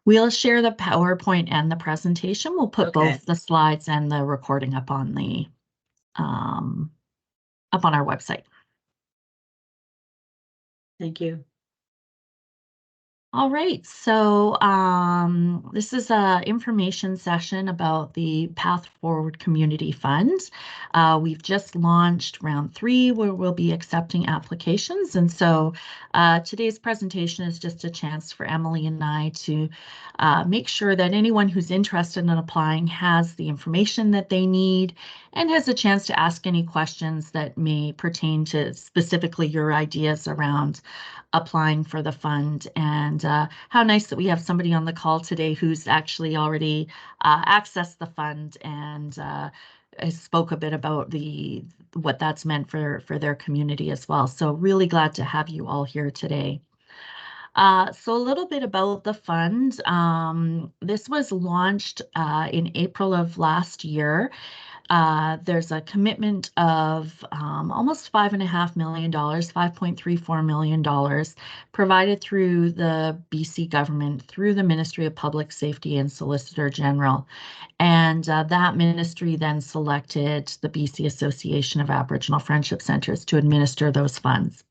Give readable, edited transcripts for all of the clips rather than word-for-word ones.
We'll share the PowerPoint and the presentation. We'll put both the slides and the recording up on the up on our website. Thank you. All right, so this is an information session about the Path Forward Community Fund. We've just launched round 3 where we'll be accepting applications. And so today's presentation is just a chance for Emily and I to make sure that anyone who's interested in applying has the information that they need and has a chance to ask any questions that may pertain to specifically your ideas around applying for the fund. And how nice that we have somebody on the call today who's actually already accessed the fund and spoke a bit about what that's meant for their community as well. So really glad to have you all here today. So a little bit about the fund. This was launched in April of last year. There's a commitment of almost $5.5 million, $5.34 million, provided through the BC government, through the Ministry of Public Safety and Solicitor General. And that ministry then selected the BC Association of Aboriginal Friendship Centres to administer those funds.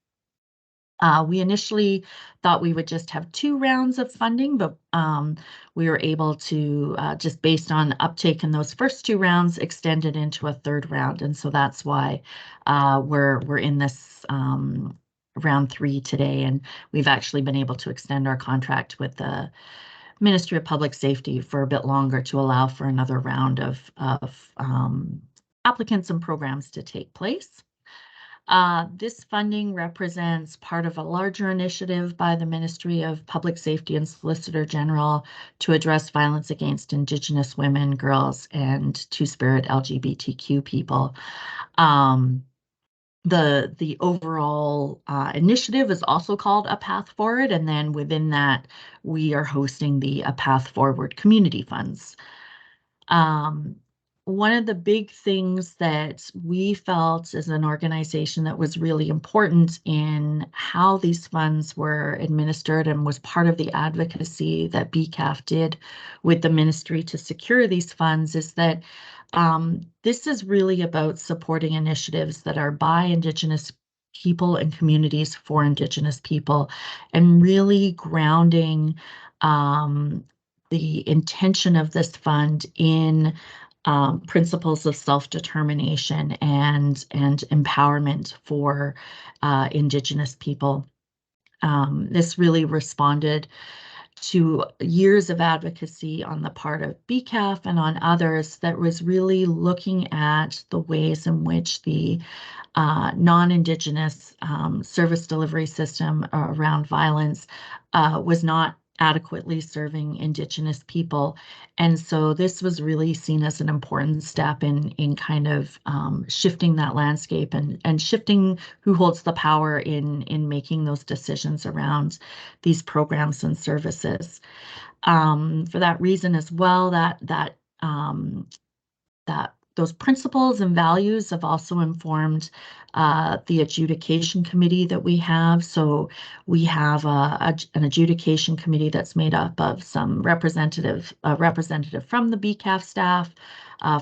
We initially thought we would just have 2 rounds of funding, but we were able to, just based on uptake in those first 2 rounds, extend it into a 3rd round. And so that's why we're in this round 3 today. And we've actually been able to extend our contract with the Ministry of Public Safety for a bit longer to allow for another round of applicants and programs to take place. This funding represents part of a larger initiative by the Ministry of Public Safety and Solicitor General to address violence against Indigenous women, girls, and Two-Spirit LGBTQ people. The overall initiative is also called A Path Forward, and then within that, we are hosting the A Path Forward Community Funds. One of the big things that we felt as an organization that was really important in how these funds were administered and was part of the advocacy that BCAF did with the ministry to secure these funds is that this is really about supporting initiatives that are by Indigenous people and communities for Indigenous people and really grounding the intention of this fund in principles of self-determination and empowerment for Indigenous people. This really responded to years of advocacy on the part of BCAF and on others that was really looking at the ways in which the non-Indigenous service delivery system around violence was not adequately serving Indigenous people. And so this was really seen as an important step in kind of shifting that landscape and shifting who holds the power in making those decisions around these programs and services. For that reason as well, that those principles and values have also informed the adjudication committee that we have. So we have an adjudication committee that's made up of some representative from the BCAF staff,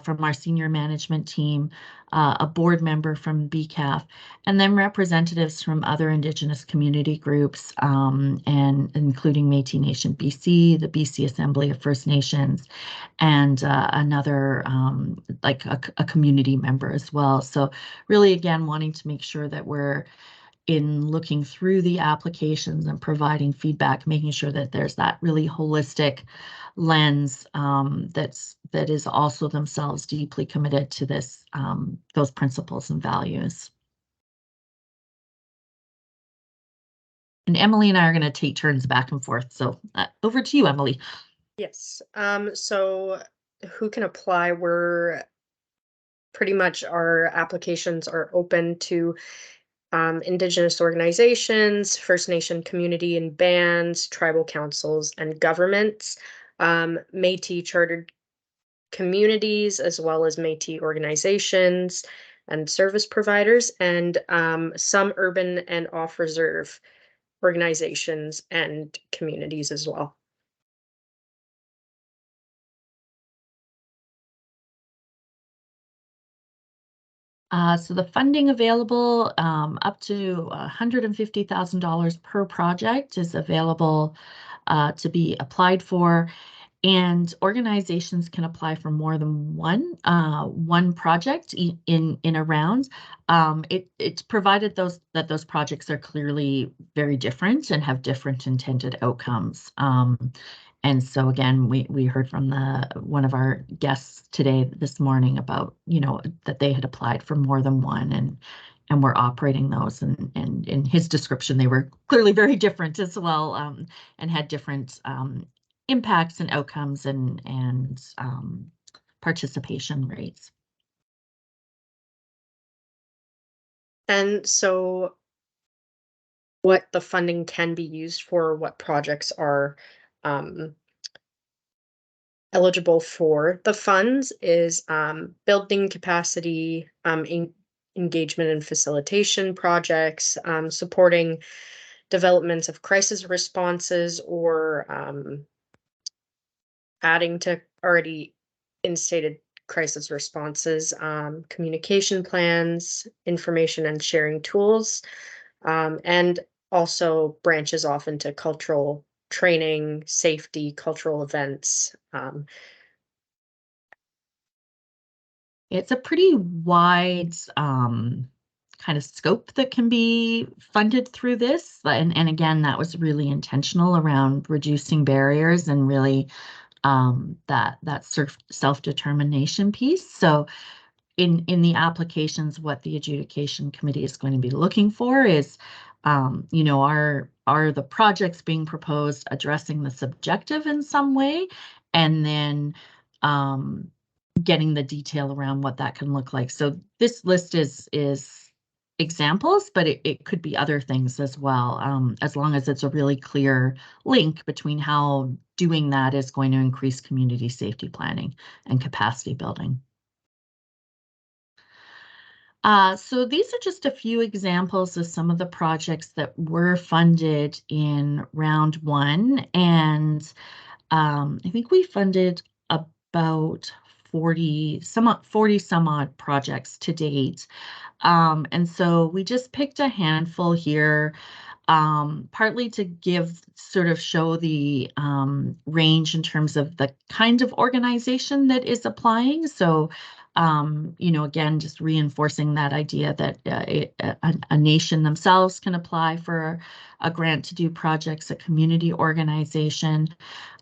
from our senior management team, a board member from BCAF, and then representatives from other Indigenous community groups, and including Métis Nation BC, the BC Assembly of First Nations, and another like a community member as well. So really, again, wanting to make sure that we're in looking through the applications and providing feedback, making sure that there's that really holistic lens that is also themselves deeply committed to this those principles and values. And Emily and I are going to take turns back and forth. So over to you, Emily. Yes. So who can apply? We're pretty much our applications are open to Indigenous organizations, First Nation community and bands, tribal councils, and governments, Métis chartered communities, as well as Métis organizations and service providers, and some urban and off-reserve organizations and communities as well. So the funding available, up to $150,000 per project is available to be applied for. And organizations can apply for more than one project in a round. It's provided that those projects are clearly very different and have different intended outcomes. And so again, we heard from one of our guests this morning about, that they had applied for more than one and we're operating those, and in his description they were clearly very different as well, and had different impacts and outcomes and participation rates. And so what the funding can be used for, what projects are um, eligible for the funds is building capacity, engagement and facilitation projects, supporting developments of crisis responses, or adding to already instated crisis responses, communication plans, information and sharing tools, and also branches off into cultural training, safety, cultural events. It's a pretty wide kind of scope that can be funded through this. And again, that was really intentional around reducing barriers and really that self-determination piece. So in the applications, what the adjudication committee is going to be looking for is, are the projects being proposed addressing the subjective in some way, and then getting the detail around what that can look like. So this list is examples, but it could be other things as well, as long as it's a really clear link between how doing that is going to increase community safety planning and capacity building. So these are just a few examples of some of the projects that were funded in round one. And I think we funded about 40 some odd projects to date. And so we just picked a handful here, partly to show the range in terms of the kind of organization that is applying. So, again, just reinforcing that idea that a nation themselves can apply for a grant to do projects, a community organization.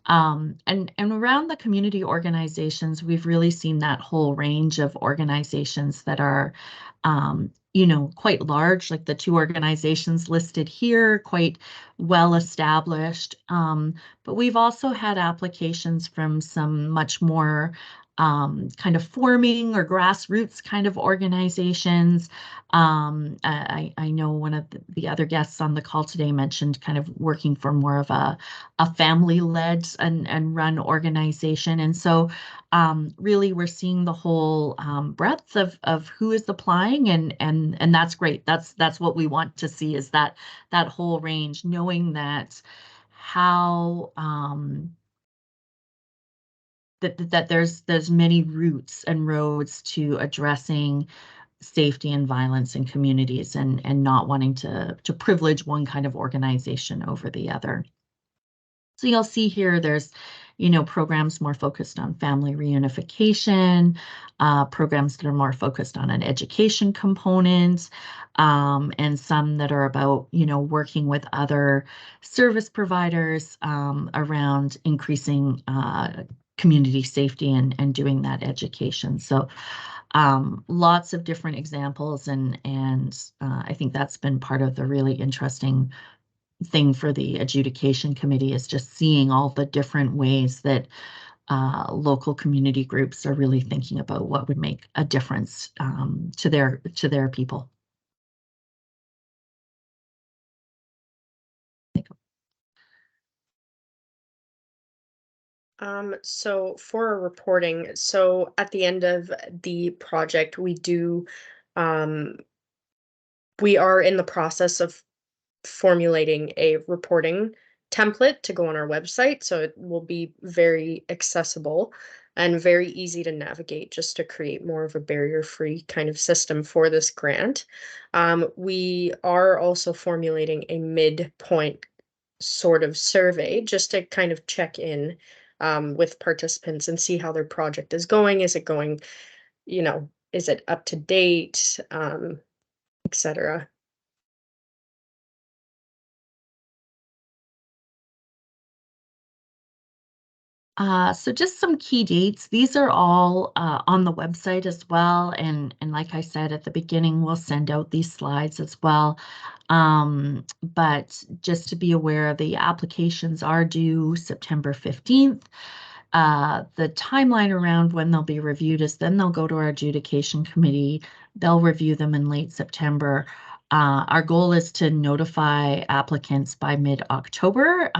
And around the community organizations, we've really seen that whole range of organizations that are, quite large, like the two organizations listed here, quite well established. But we've also had applications from some much more kind of forming or grassroots kind of organizations. I know one of the other guests on the call today mentioned kind of working for more of a family-led and run organization. And so really we're seeing the whole breadth of who is applying, and that's great. That's what we want to see, is that whole range, knowing that how that there's many routes and roads to addressing safety and violence in communities, and not wanting to privilege one kind of organization over the other. So you'll see here there's, programs more focused on family reunification, programs that are more focused on an education component, and some that are about, working with other service providers around increasing community safety and doing that education. So lots of different examples, and I think that's been part of the really interesting thing for the adjudication committee, is just seeing all the different ways that local community groups are really thinking about what would make a difference to their people. So for reporting, so at the end of the project, we are in the process of formulating a reporting template to go on our website. So it will be very accessible and very easy to navigate, just to create more of a barrier-free kind of system for this grant. We are also formulating a midpoint sort of survey just to kind of check in with participants and see how their project is going. Is it going, is it up to date, etc. So just some key dates. These are all on the website as well. And like I said at the beginning, we'll send out these slides as well. But just to be aware, the applications are due September 15th. The timeline around when they'll be reviewed is then they'll go to our adjudication committee. They'll review them in late September. Our goal is to notify applicants by mid-October,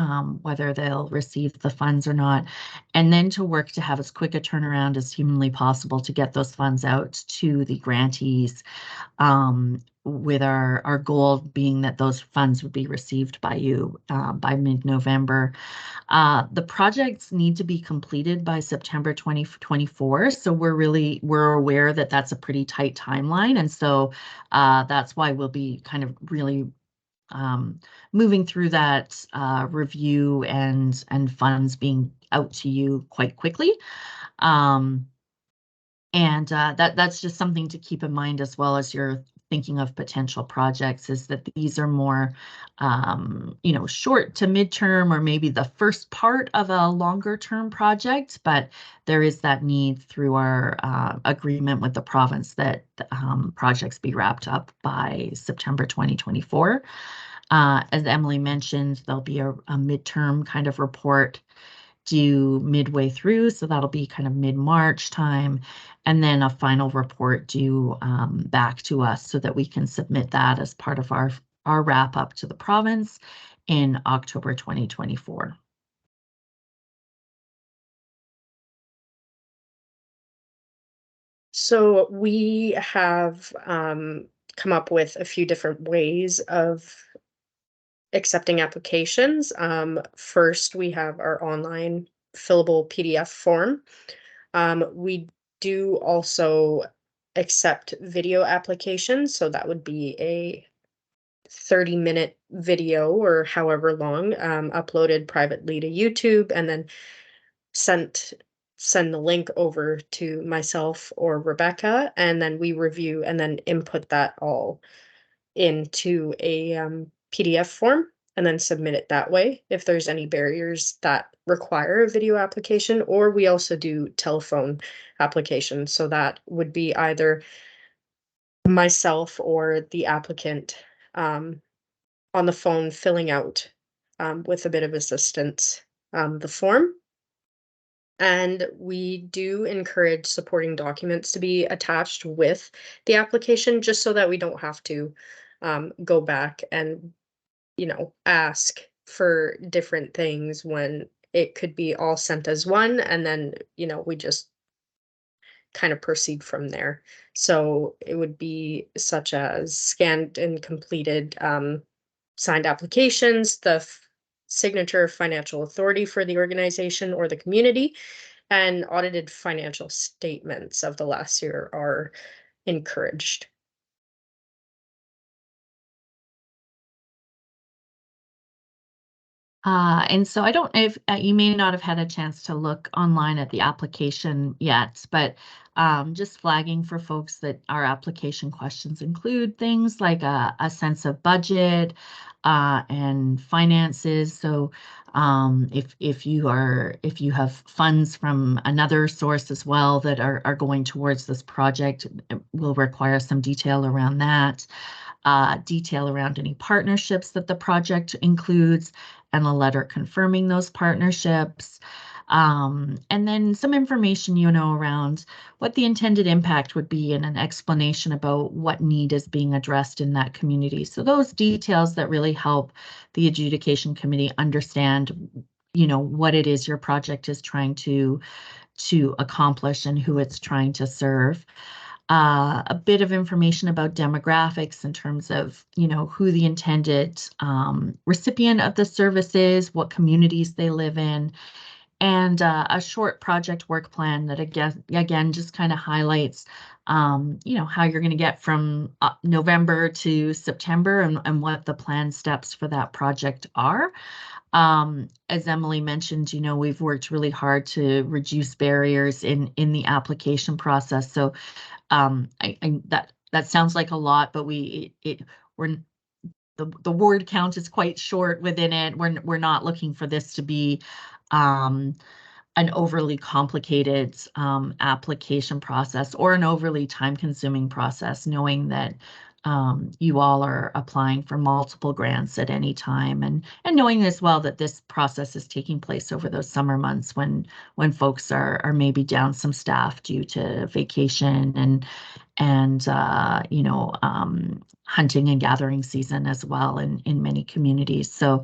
whether they'll receive the funds or not, and then to work to have as quick a turnaround as humanly possible to get those funds out to the grantees, with our goal being that those funds would be received by you by mid-November. The projects need to be completed by September 2024. So we're aware that that's a pretty tight timeline. And so that's why we'll be kind of really moving through that review and funds being out to you quite quickly. And that's just something to keep in mind as well as you're thinking of potential projects, is that these are more, short to midterm, or maybe the first part of a longer term project, but there is that need through our agreement with the province that projects be wrapped up by September 2024. As Emily mentioned, there'll be a midterm kind of report due midway through, so that'll be kind of mid-March time, and then a final report due back to us so that we can submit that as part of our wrap up to the province in October 2024. So we have come up with a few different ways of accepting applications. First, we have our online fillable PDF form. We do also accept video applications, so that would be a 30-minute video or however long, uploaded privately to YouTube, and then send the link over to myself or Rebecca, and then we review and then input that all into a PDF form and then submit it that way if there's any barriers that require a video application. Or we also do telephone applications, so that would be either myself or the applicant on the phone filling out, with a bit of assistance, the form. And we do encourage supporting documents to be attached with the application, just so that we don't have to go back and, ask for different things when it could be all sent as one, and then, we just kind of proceed from there. So it would be such as scanned and completed signed applications, the signature of financial authority for the organization or the community, and audited financial statements of the last year are encouraged. And so I don't know if you may not have had a chance to look online at the application yet, but just flagging for folks that our application questions include things like a sense of budget and finances. So if you have funds from another source as well that are going towards this project, it will require some detail around that. Detail around any partnerships that the project includes, and a letter confirming those partnerships. And then some information, around what the intended impact would be, and an explanation about what need is being addressed in that community. So those details that really help the adjudication committee understand, what it is your project is trying to accomplish and who it's trying to serve. a bit of information about demographics in terms of, who the intended recipient of the service is, what communities they live in, and a short project work plan that again just kind of highlights, how you're going to get from November to September and what the planned steps for that project are. As Emily mentioned, we've worked really hard to reduce barriers in the application process. So that sounds like a lot, but we're the word count is quite short within it. We're not looking for this to be an overly complicated application process or an overly time-consuming process, knowing that you all are applying for multiple grants at any time, and knowing as well that this process is taking place over those summer months when folks are maybe down some staff due to vacation and hunting and gathering season as well in many communities. So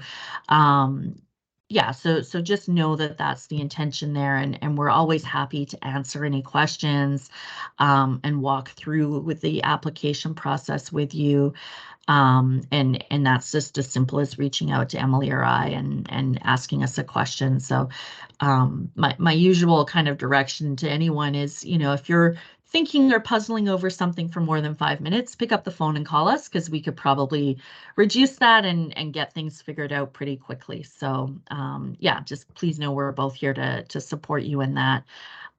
yeah, so just know that that's the intention there, and we're always happy to answer any questions and walk through with the application process with you. And that's just as simple as reaching out to Emily or I and asking us a question. So my usual kind of direction to anyone is, if you're thinking or puzzling over something for more than 5 minutes, pick up the phone and call us, because we could probably reduce that and get things figured out pretty quickly. So yeah, just please know we're both here to support you in that.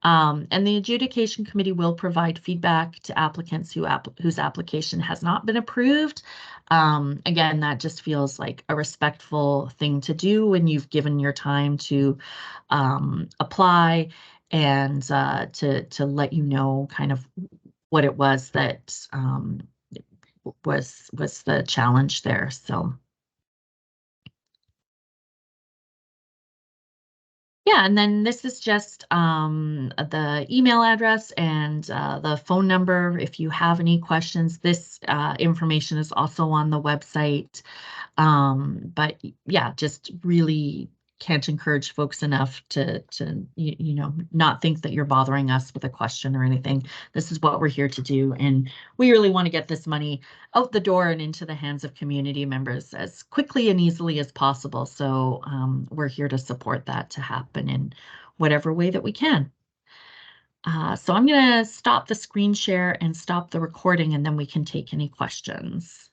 And the adjudication committee will provide feedback to applicants whose application has not been approved. Again, that just feels like a respectful thing to do when you've given your time to apply, and to let you know kind of what it was that was the challenge there. So yeah, and then this is just the email address and the phone number if you have any questions. This information is also on the website. But yeah, just really can't encourage folks enough to not think that you're bothering us with a question or anything. This is what we're here to do, and we really want to get this money out the door and into the hands of community members as quickly and easily as possible. So we're here to support that to happen in whatever way that we can. So I'm going to stop the screen share and stop the recording, and then we can take any questions.